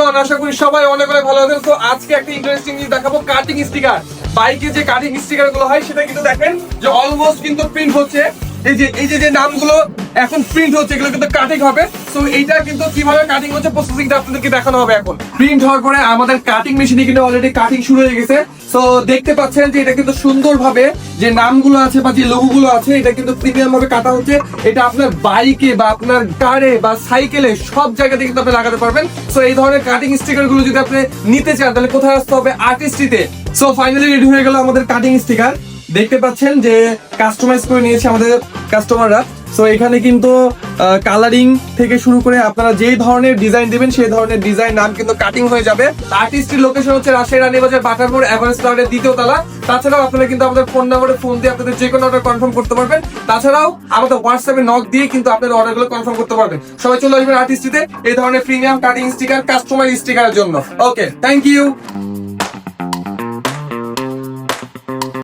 Everyone, আশা করি সবাই অনেক অনেক ভালো আছেন। তো আজকে একটা ইন্টারেস্টিং জিনিস দেখাবো, কাটিং স্টিকার। বাইকে যে কাটিং স্টিকার গুলো হয় সেটা কিন্তু দেখেন যে অলমোস্ট কিন্তু প্রিন্ট হচ্ছে। এই যে নামগুলো এখন প্রিন্ট হচ্ছে, এগুলো কিন্তু কাটিং হবে। তো এইটা কিন্তু কিভাবে কাটিং হচ্ছে প্রসেসিংটা আপনাদেরকে দেখানো হবে। এখন প্রিন্ট হওয়ার পরে আমাদের কাটিং মেশিনে কিন্তু অলরেডি কাটিং শুরু হয়ে গেছে। তো দেখতে পাচ্ছেন যে এটা কিন্তু সুন্দরভাবে যে নামগুলো আছে বা যে লোগো গুলো আছে এটা কিন্তু প্রিমিয়াম ভাবে কাটা হচ্ছে। এটা আপনার বাইকে বা আপনার কারে বা সাইকেলে সব জায়গাতে কিন্তু আপনি লাগাতে পারবেন। সো এই ধরনের কাটিং স্টিকার গুলো যদি আপনি নিতে চান তাহলে কোথায় আসতে হবে? আর্টিস্ট্রিতে। সো ফাইনালি রেডি হয়ে গেল আমাদের কাটিং স্টিকার। দেখতে পাচ্ছেন যে কাস্টমাইজ করে নিয়েছে আমাদের কাস্টমাররা। সো এখানে কিন্তু কালারিং থেকে শুরু করে আপনারা যেই ধরনের ডিজাইন দিবেন সেই ধরনের ডিজাইন নাম কিন্তু কাটিং হয়ে যাবে। আর্টিস্টের লোকেশন হচ্ছে রাজশাহী রানীবাজার বাটার মোড় এভারেস্ট টাওয়ারের 2য় তলা। তাছাড়াও আপনারা কিন্তু আমাদের ফোন নাম্বারে ফোন দিয়ে আপনাদের যে কোনো অর্ডার কনফার্ম করতে পারবেন। তাছাড়াও আমাদের হোয়াটসঅ্যাপে নক দিয়ে কিন্তু আপনাদের অর্ডারগুলো কনফার্ম করতে পারবেন। সবাই চলে আসবেন আর্টিস্ট্রিতে এই ধরনের প্রিমিয়াম কাটিং স্টিকার, কাস্টমাইজ স্টিকারের জন্য। ওকে, থ্যাংক ইউ।